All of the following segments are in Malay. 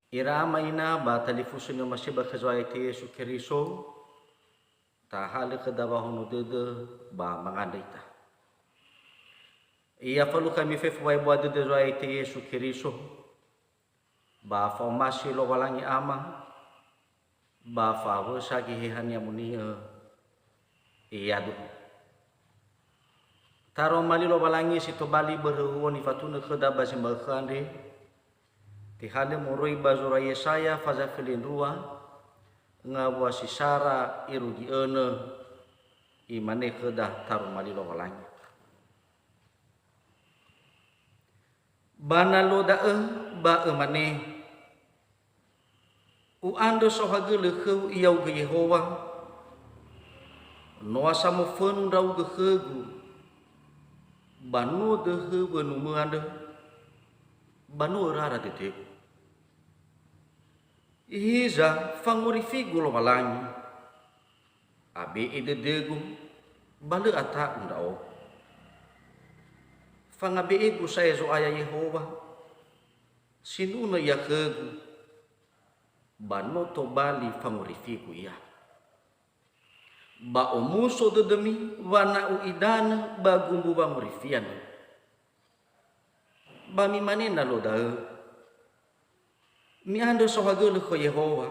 Irama ina ba talifusun yo masih bakazwai te Yesu Keriso ta hale kedawa hono dede ba mangandaita. Ia falu kami fefu wai buat dede zwai te Yesu Keriso ba fa masih lo walangi ama ba fa sagi hehan ya munia iya du. Taro mali lo walangi si to bali berwoni fatuna kedaba simbakande. Tihale moroi bazura Yesaya faza filin rua ngawa si Sara irugi ene imane kedah tarum malilo walangi. Bana lo da ba mane u ando sohagele kheu iau ge Yehova no asamo fenu rau ge khegu banu de he benu muande banu rara tete. Iza fanguri figu lo walangi abe ide degu bale ata undao fangabe egu saya zo aya Yehova sinuna ya kegu banoto bali fanguri figu ya ba omuso de demi wana u idana ba gumbu banguri fian ba mi manena lo da mi ando sohagele ko Yehova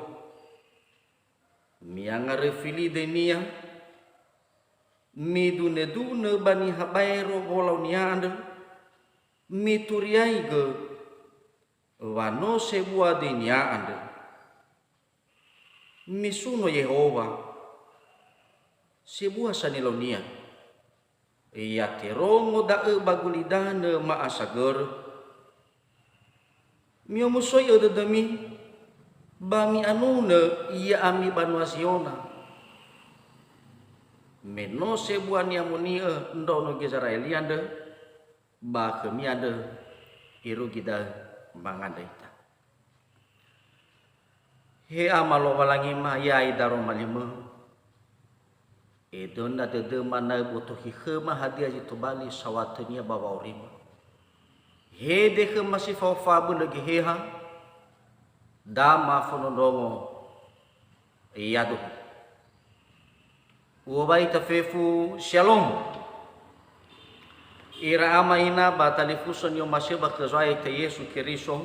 mi angare fili denia mi dune bani habairo bolau ni ando mi turiai ge wano sebuah denia ando mi suno Yehova sebuah sanilonia iya terongo da bagulidana ma asager mio musoi ada demi bami anuna iya ami banuasiona meno sebuan yang munia ndono gezara elianda ba kemianda iru gida mangandaita he amalo walangi ma yai daro malima edona de mana botohi khema hadiah itu bali sawatnya bawa urima he deke masih fawabu lagi heha dama fonondongo iyadu ubai tafefu shalom ira amaina batalifuson yo masih bakazwai te Yesu Keriso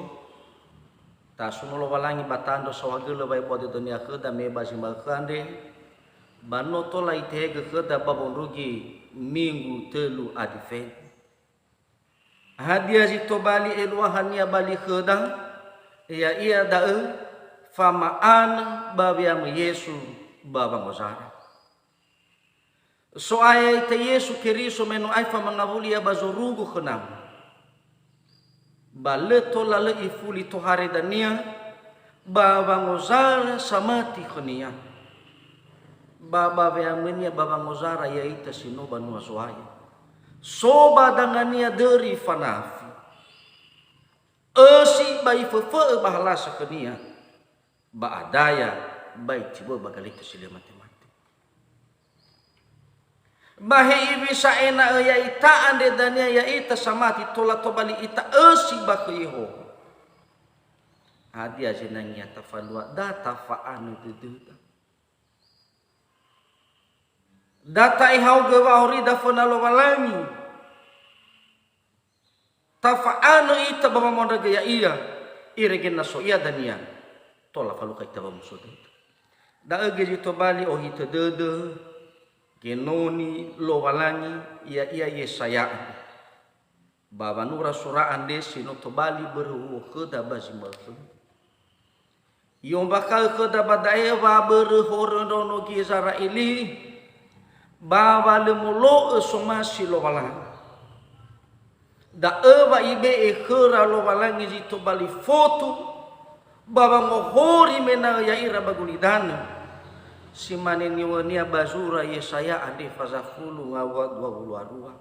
ta sunulo walangi batando sawagelo bai bode dunia kheda me basimbakande banoto lai tege kheda babonrugi minggu telu advent hadiah itu bali eluahania bali khedang ya ia dae famaan babiam Yesu baba ngozara so ay te Yesu Keriso meno ay famangavuli ya bazorugu khenam baleto lale ifuli to hari dania baba ngozara samati khenia baba beamenia baba ngozara ya ita sino banu aswaya soba dangania dari fanafi esi bai fefe bahala sakenia ba adaya bai tiba bagalita sila mati-mati bahe bisa ena ya ita ande dania ya ita samati tola tobali ita esi bak Yehova hadia jenangnya tafalua data faanu duduta data ihau gewahuri dafana lo walangi tafaano ita bama monda gaya iya iregen naso iya dania tola falu kai taba musudu da ege to bali o hita dede genoni lo walangi iya Yesaya baba nura surah ande sino to bali beru kheda bazimbakhu yom bakal kheda badae wa beru horono gi Israeli baba lemulo somasi lo walang da eba ibe khera lo walang jito bali foto baba ngohori mena ya ira bagulidana simane niwania bazura Yesaya ade fazafulu ngawa 20 arua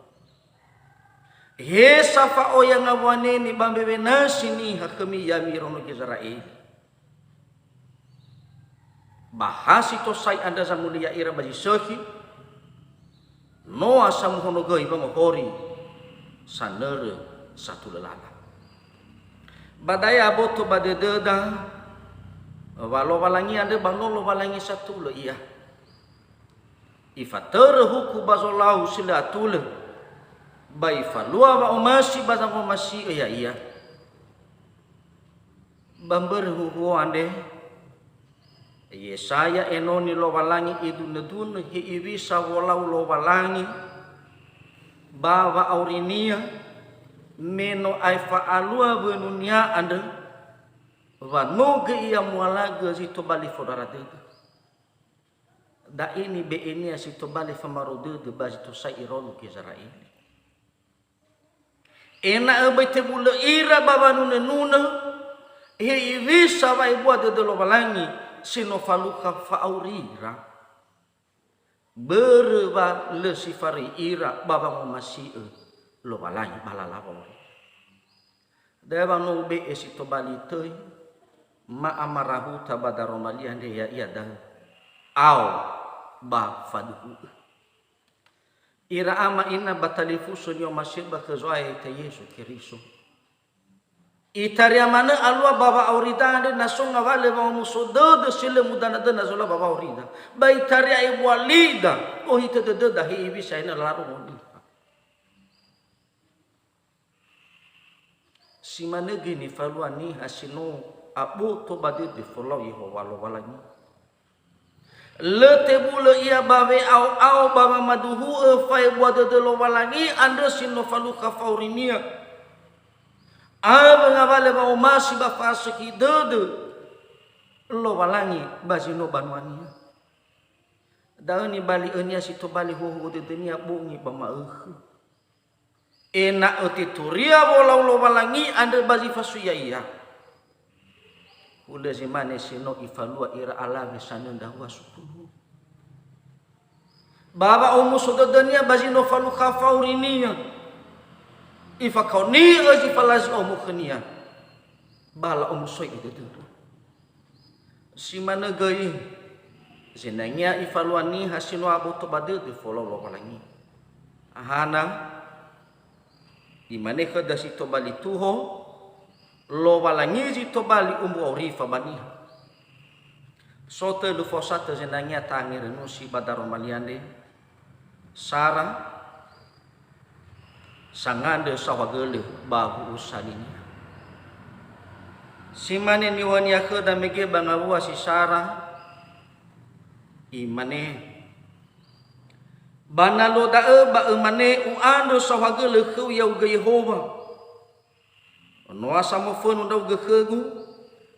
he safa oya ngawane ni bambe benasini hakemi yamirono Israel bahasi to sai anda zamulia ira baji sohi no asam hono goi bangokori sanere satu lelana badaya boto badededa Walau walangi anda banolo walangi satu le iya. Ifa terhuku bazolau sila tule. Bai falua wa omasi bazang omasi iya. Bamber huhu ande. Yesaya enoni lo walangi idu nedun hi iwisa walau lo walangi. Bawa aurinia meno aifa alua benunia ande. Wa noge ia mualaga zito bali fodara dega. Da ini be ini asito bali famarode de bazito sa irolu ke Israel. Ena abete bula ira baba nuna he visa vai buat de lo balangi sino faluka faurira berba le sifari ira baba masih lo balangi balala bori. Deva no be asito bali toy ma amarahu tabadaromali ande ya iya dah au ba faduhu ira ama ina batalifu sunyo masih bakazoai te Yesu Kristo itaria mana alwa baba aurida ande nasonga vale ba musodo de sile mudana de nazola baba aurida ba itaria e walida o hite de da hi bisa ina laru mondi si mana gini faluani hasino abu to bade de follow Yehova lo walani lete bula ia bawe au bama maduhu fai buat de lo walangi anda sino faluka faurinia aba ngavale ba omasi ba fasiki de lo walangi bazino banwania dauni bali enia sito bali ho de dunia bungi bama ena otituria bolau lo walangi anda bazi fasuya iya ule zimane sino ifalua ira alame sanenda wasukulu baba umu sododania bazino falu khafaurinia ifakauni aji falaz umu khania bala umu soy itu simana gai zinanya ifaluani hasino abu to bade de follow lo walangi ahana imane kada sito bali tuho lo walangi jito bali umbu aurifa bani sote lu fosata zenanya tangir nusi badaro maliande sara sangande sawagele bahu usalinya simane niwania khada mege bangawa si sara imane banalo dae ba mane uando sawagele khu yau ge Yehova noa sama fonu dau gekegu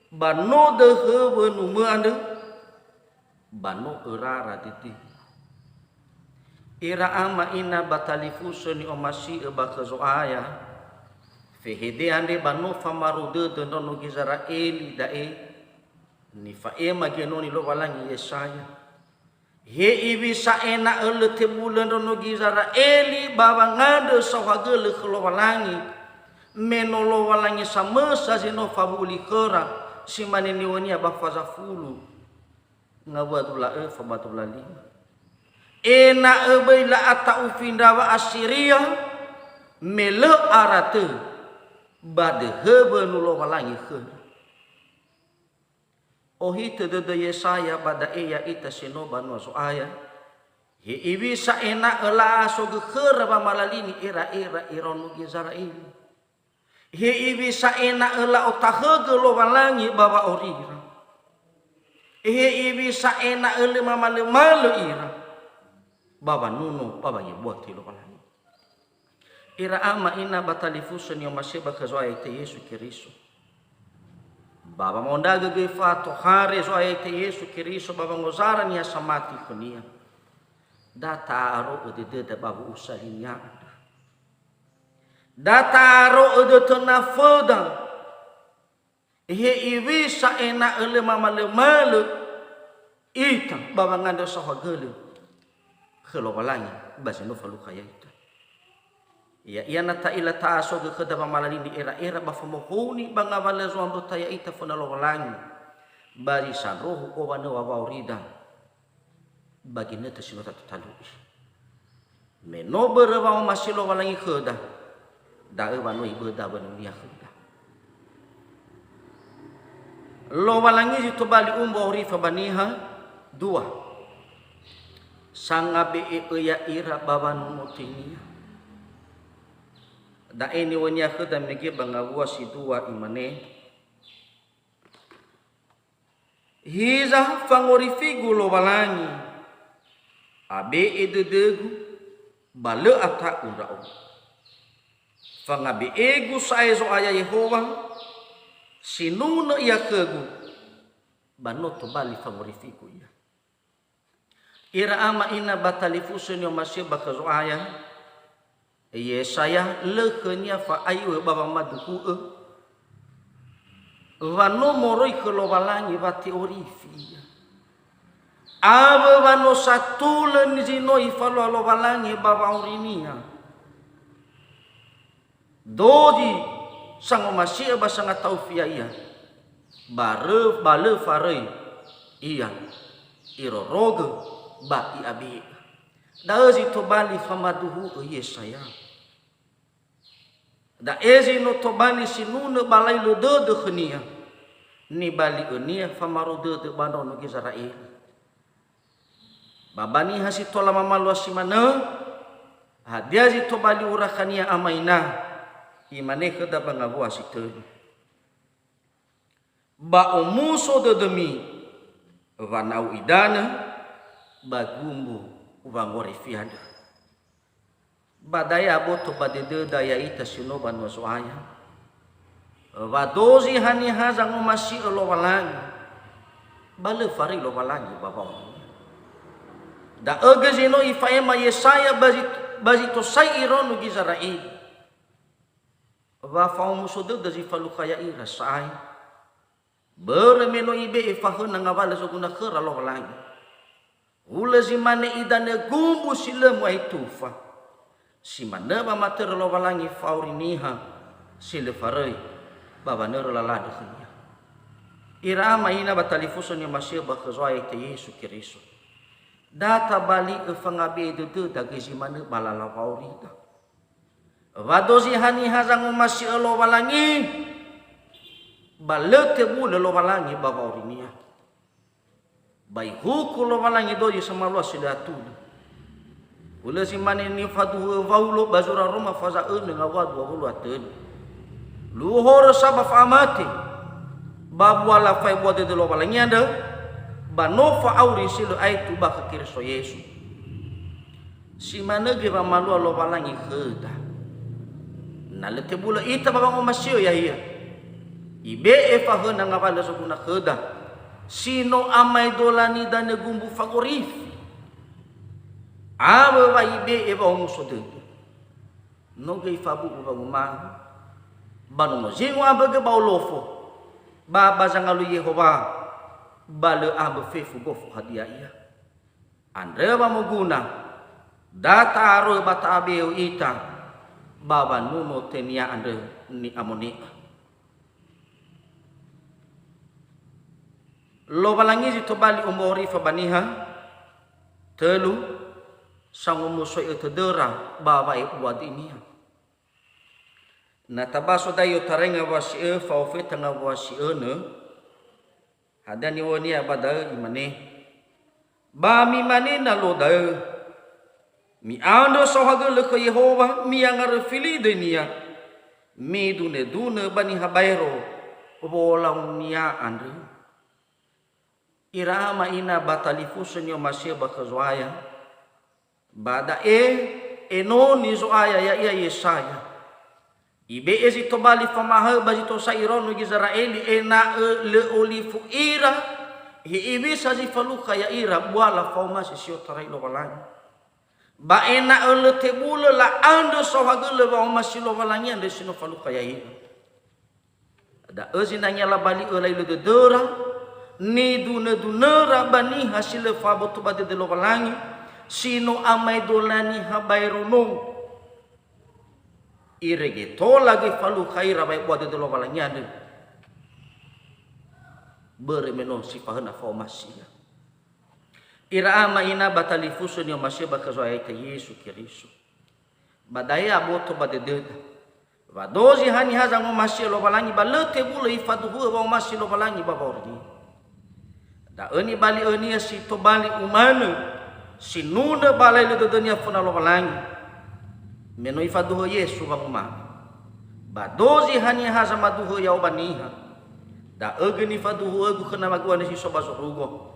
bano de hebenu mande bano erara titi ira ama ina batalifu soni omasi ebakazo aya fehede ande bano famarude de nono gizara eli dae ni fa ema genoni lo walangi Yesaya he ibi sa ena ele tebulan nono gizara eli baba ngade sawagele lo walangi menolo walangi sama sazino fabuli kera si maneni wania bafaza fulu ngabadula fabatula lima ena ebaila ata ufindawa asiria mele arate bade hebenulo walangi kera ohite de Yesaya bada eya ita sinoba no so aya he ibisa ena ela so kera ba malalini era ironu gizarail he ibisa ena ela otahege lo walangi baba orira he ibisa ena ele mamale malo ira baba nuno baba yebuati lo walangi ira ama ina batalifusun yo maseba kazoa ite Yesu Kristo baba mondaga ge fato hare zo ite Yesu Kristo baba ngozara ni samati kunia data aro de baba usalinya dataro edo tenafoda he ibisa ena ele mamale malo ita baba nganda sahagele khelo walangi basi no falu khaya ita ya iana ta ila ta so ge khada mamalani di era ba famohuni banga wala zo ambo ta ya ita fona lo walangi bari sanrohu o wana wa waurida bagi neta sinota talu meno berwa masilo walangi khada dae wano ibu da wano dia khada Lo walangi itu bali umbo rifa baniha dua. Sangabe ya ira baban mutinia. Da ini wanya ke dan mege bangawa si dua imane. Hiza fangorifigu lo walangi. Abe ededegu bale ata urau. Fangabe egu saezo aya Yehova sinuna ia kegu banoto bali fangorifigu ia. Ira ama ina batalifusun yo masih bakazo aya. Yesaya lekenya fa ayu baba maduku vano moroi kelobalangi bati orifi. Aba vano satulen zinoi falo lobalangi baba orinia. Doji sango masih basanga taufia iya. Bale farei iya. Iro roge ba i abi. Daezi to bali famaduhu Yesaya. Da ezi no to bali sinuna balai lo de khnia. Ni bali enia famaro de banono Israel. Babani hasi tola mamalu asimana. Hadiazi to bali urakania amaina. Imane kada bangabu asite. Ba umuso de demi vanau idana bagumbu ubangori fiada. Badaya boto badede daya ita sino banu soaya. Vadozi hani hazang umasi lo walangi. Bale fari lo walangi baba. Da agazino ifaema Yesaya bazito sai ironu Israel. Va faum musudu dazi falukaya ira sai. Bermeno ibe ifahun ngawala soguna khara lo walangi. Ula zimane idane gumbu silemu aitufa. Simana ba mater lo walangi fauriniha silefarei baba nero lalade khnya. Irama ina batalifusun yo masih bakazoi te Yesu Kristo. Data bali efangabe de dage zimane balala faurida. Vadozi hani hazang masih lo walangi balete bule lo walangi baba orinia. Bai huku lo walangi doji sama lo sidatu. Ula si mane ni fadu vaulo bazura Roma faza dengan wadu wulu aten. Luhor sabaf amati. Babu ala fai buat de lo walangi anda. Banofa auri silu aitu baka Kristo Yesu. Si mana ge malu lo walangi kheda. Nalete bula ita baba masio ya iya. Ibe efahun ngawala sokuna kheda. Sino amai dolani dan gumbu favorif. Aba wa ibe eba omusode. No ge fabu uba uma. Banu mozingo aba ge baulofo. Baba zangalu Yehova. Bale aba fefu gofu hadia iya. Andre ba muguna. Data aro bata abeo ita. Baba nuno tenia andre ni amoni. Lo balangi to bali umori fa baniha telu sangu muso itu dera baba e wadinia. Na tabaso dayo tarenga wasi e fa ofeta nga wasi ene hadani woni abada imane ba mi mane na lo da mi ando sohaga le Yehova mi angar fili dunia mi dune bani habairo bolang nia andre irama ina batalifusun yo masih bakazwaya bada enoni zoaya ya Yesaya ibe ezi tobali famaha bazito saironu Israeli ena le olifu ira hi ibe sazi faluka ya ira buala fauma sisio tarai lo walangi ba ena ele tebula la ando sohagele ba masilo walangi ande sino faluka ya ira ada ezi nanya la bali elai le dera ni dunera bani hasil fabotu bade de lo walangi sino amai dolani habairono irege to lagi falu khaira bai buat de lo walangi ande beremeno sifahna formasinya ira ama ina batalifusun yo masih bakazoai te Yesu Kristo badaya boto bade de Wadozi hani haza ngomasi lo balangi balete bulu ifaduhu wa ngomasi lo balangi baborni. Da eni bali eni si to bali umana si nuna balai le dunia funa lo balangi. Meno ifaduhu Yesu wa ngomasi. Badozi hani haza maduhu ya obaniha. Da egeni faduhu egu kena maguane si soba sorugo.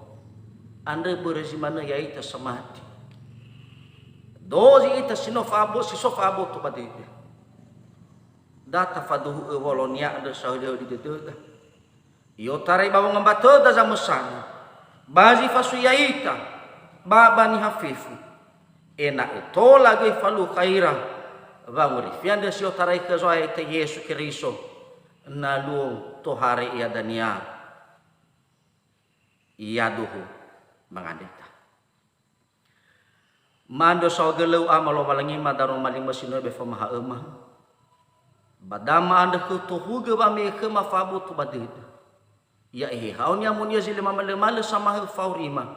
Anda berezi mana ya ita samati. Dozi ita sinofabo si sofabo to badede. Data faduhu wolonia ada sahudi di dedega. Yo tarai bawang ngambato da zamusana. Bazi fasu ya ita. Baba ni hafifu. Ena etola gai falu khaira. Vanguri fianda si otarai ke zoa ita Yesu Kristo. Na luong tohare ia dania. Ia duhu mangandeta. Mando saw gelau amalo balangi madaro maling masino be famaha emah. Badama anda ke tuhuga ba me ke mafabu tu badid. Ya haunya munia zile mamale sama he faurima.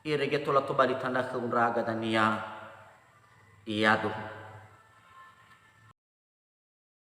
Irege tola to bali tanda ke unraga dania. Iya duhu.